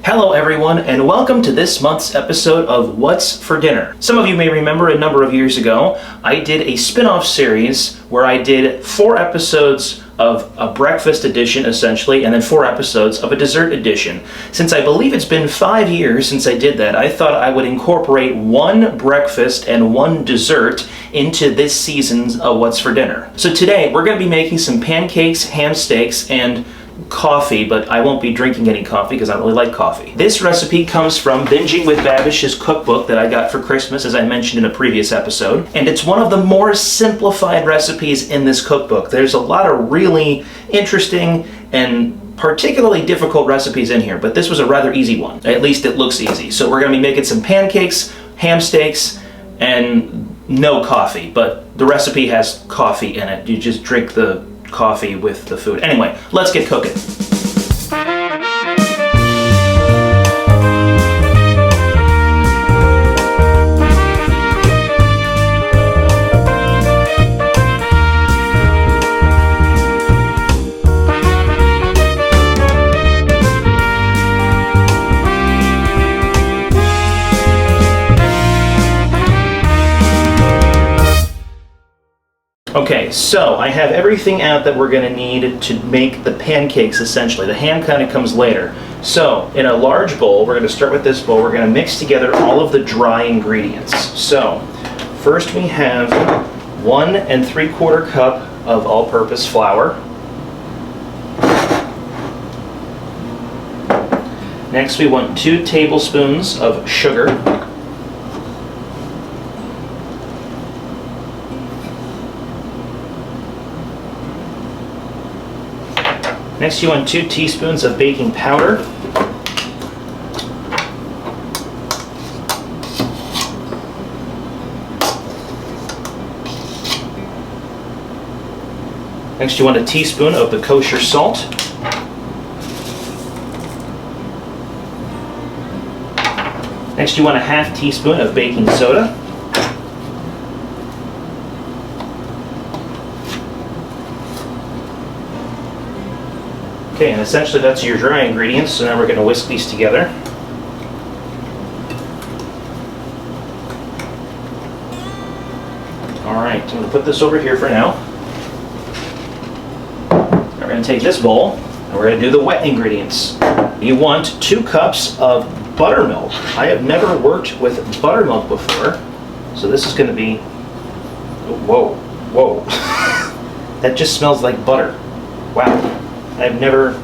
Hello everyone, and welcome to this month's episode of What's for Dinner. Some of you may remember a number of years ago, I did a spin-off series where I did 4 episodes of a breakfast edition, essentially, and then 4 episodes of a dessert edition. Since I believe it's been 5 years since I did that, I thought I would incorporate 1 breakfast and 1 dessert into this season's of What's for Dinner. So today, we're going to be making some pancakes, ham steaks, and coffee, but I won't be drinking any coffee because I don't really like coffee. This recipe comes from Binging with Babish's cookbook that I got for Christmas, as I mentioned in a previous episode, and it's one of the more simplified recipes in this cookbook. There's a lot of really interesting and particularly difficult recipes in here, but this was a rather easy one. At least it looks easy. So we're going to be making some pancakes, ham steaks, and no coffee, but the recipe has coffee in it. You just drink the coffee with the food. Anyway, let's get cooking. Okay, so I have everything out that we're going to need to make the pancakes, essentially. The ham kind of comes later. So, in a large bowl, we're going to start with this bowl, we're going to mix together all of the dry ingredients. So, first we have 1 3/4 cup of all-purpose flour. Next we want 2 tablespoons of sugar. Next, you want 2 teaspoons of baking powder. Next, you want a teaspoon of the kosher salt. Next, you want a ½ teaspoon of baking soda. Okay, and essentially that's your dry ingredients, so now we're going to whisk these together. Alright, I'm going to put this over here for now. Now we're going to take this bowl, and we're going to do the wet ingredients. You want 2 cups of buttermilk. I have never worked with buttermilk before, so this is going to be... Whoa, whoa. That just smells like butter. Wow. I've never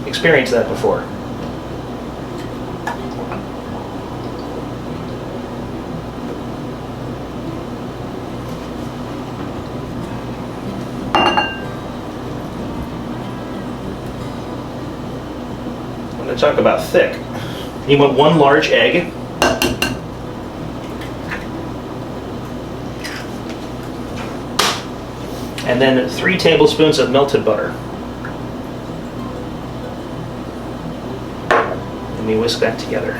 experienced that before. I'm going to talk about thick. You want 1 large egg. And then 3 tablespoons of melted butter. Let me whisk that together.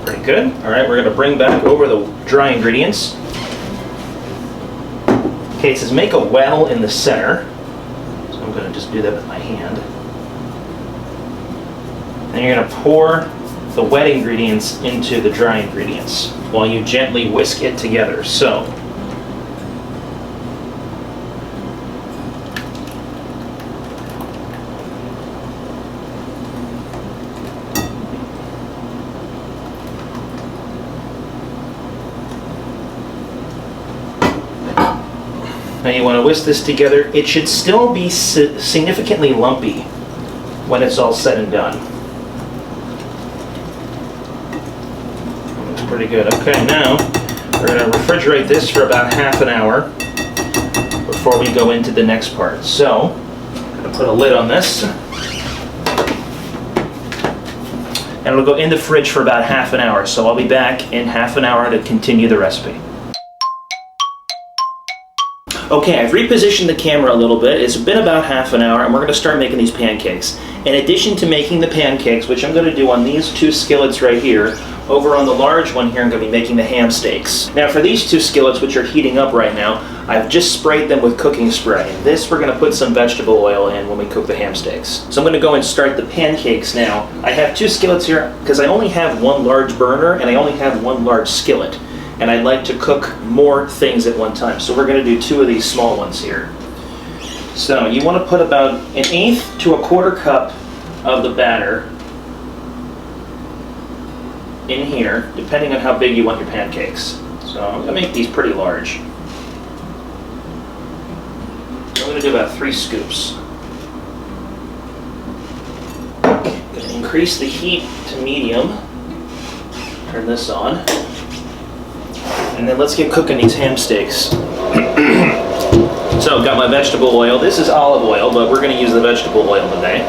Pretty good. All right, we're going to bring back over the dry ingredients. Okay, it says make a well in the center. So I'm going to just do that with my hand. And you're going to pour the wet ingredients into the dry ingredients while you gently whisk it together. So, now you want to whisk this together. It should still be significantly lumpy when it's all said and done. Looks pretty good. Okay, now we're going to refrigerate this for about ½ an hour before we go into the next part. So, I'm going to put a lid on this. And it'll go in the fridge for about ½ an hour. So I'll be back in ½ an hour to continue the recipe. Okay, I've repositioned the camera a little bit. It's been about ½ an hour, and we're going to start making these pancakes. In addition to making the pancakes, which I'm going to do on these 2 skillets right here, Over on the large one here, I'm going to be making the ham steaks. Now for these two skillets, which are heating up right now, I've just sprayed them with cooking spray. This we're going to put some vegetable oil in when we cook the ham steaks. So I'm going to go and start the pancakes now. I have two skillets here because I only have one large burner and I only have one large skillet. And I'd like to cook more things at one time. So we're going to do two of these small ones here. So you want to put about 1/8 to 1/4 cup of the batter in here, depending on how big you want your pancakes. So I'm going to make these pretty large. I'm going to do about 3 scoops. I'm going to increase the heat to medium. Turn this on. And then let's get cooking these ham steaks. So I've got my vegetable oil. This is olive oil, but we're going to use the vegetable oil today.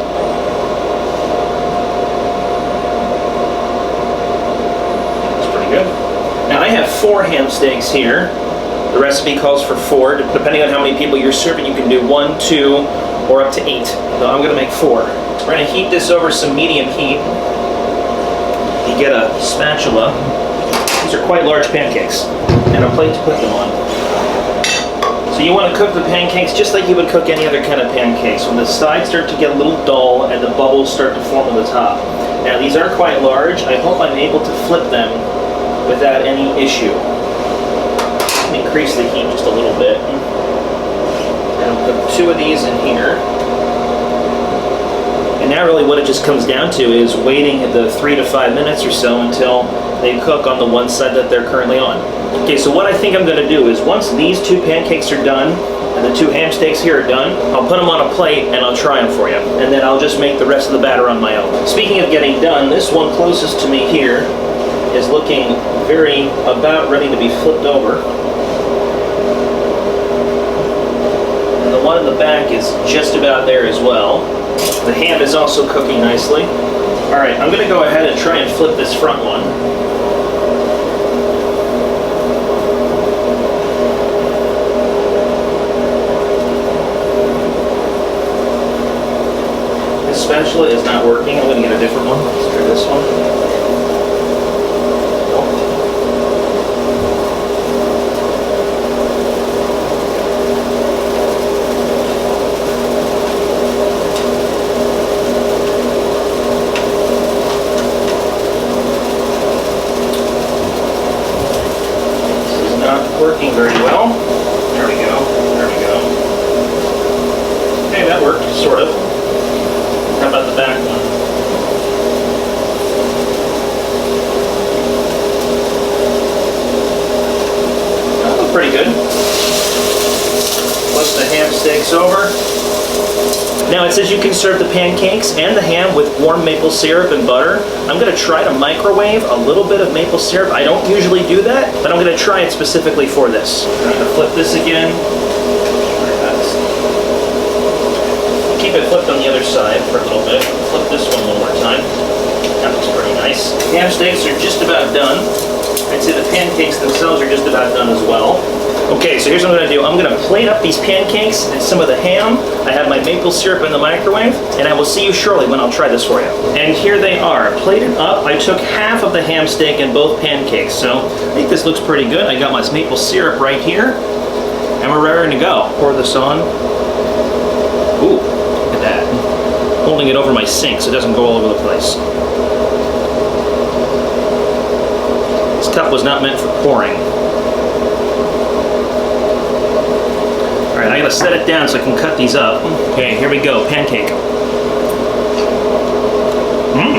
That's pretty good. Now I have 4 ham steaks here. The recipe calls for 4. Depending on how many people you're serving, you can do 1, 2, or up to 8. So I'm going to make 4. We're going to heat this over some medium heat. You get a spatula. These are quite large pancakes, and a plate to put them on. So you want to cook the pancakes just like you would cook any other kind of pancakes. When the sides start to get a little dull and the bubbles start to form on the top. Now these are quite large. I hope I'm able to flip them without any issue. Increase the heat just a little bit. And I'll put 2 of these in here. And now really what it just comes down to is waiting the 3 to 5 minutes or so until they cook on the one side that they're currently on. Okay, so what I think I'm going to do is once these 2 pancakes are done and the 2 ham steaks here are done, I'll put them on a plate and I'll try them for you. And then I'll just make the rest of the batter on my own. Speaking of getting done, this one closest to me here is looking about ready to be flipped over. And the one in the back is just about there as well. The ham is also cooking nicely. All right, I'm going to go ahead and try and flip this front one. This spatula is not working. I'm going to get a different one. Let's try this one. Working very well. There we go. There we go. Okay, that worked, sort of. How about the back one? Oh, pretty good. Flip the ham steaks over. Now it says you can serve the pancakes and the ham with warm maple syrup and butter. I'm going to try to microwave a little bit of maple syrup. I don't usually do that, but I'm going to try it specifically for this. I'm going to flip this again. Keep it flipped on the other side for a little bit. Flip this one more time. That looks pretty nice. Ham steaks are just about done. I'd say the pancakes themselves are just about done as well. Okay, so here's what I'm going to do. I'm going to plate up these pancakes and some of the ham. I have my maple syrup in the microwave, and I will see you shortly when I'll try this for you. And here they are, plated up. I took half of the ham steak and both pancakes, so I think this looks pretty good. I got my maple syrup right here, and we're ready to go. Pour this on. Ooh, look at that. Holding it over my sink so it doesn't go all over the place. This cup was not meant for pouring. Alright, I gotta set it down so I can cut these up. Okay, here we go, pancake. Mmm.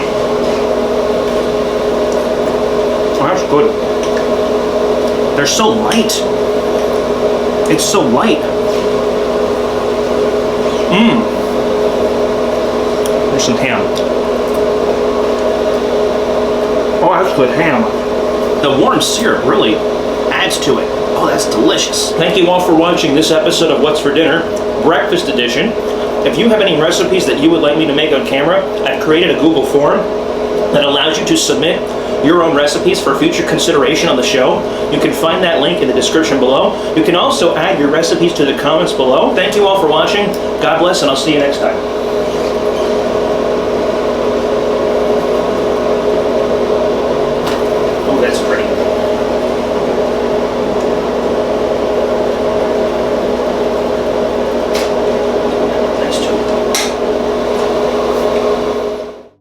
Oh, that's good. They're so light. It's so light. Mmm. There's some ham. Oh, that's good ham. The warm syrup really adds to it. Oh, that's delicious. Thank you all for watching this episode of What's for Dinner, Breakfast Edition. If you have any recipes that you would like me to make on camera, I've created a Google form that allows you to submit your own recipes for future consideration on the show. You can find that link in the description below. You can also add your recipes to the comments below. Thank you all for watching. God bless, and I'll see you next time.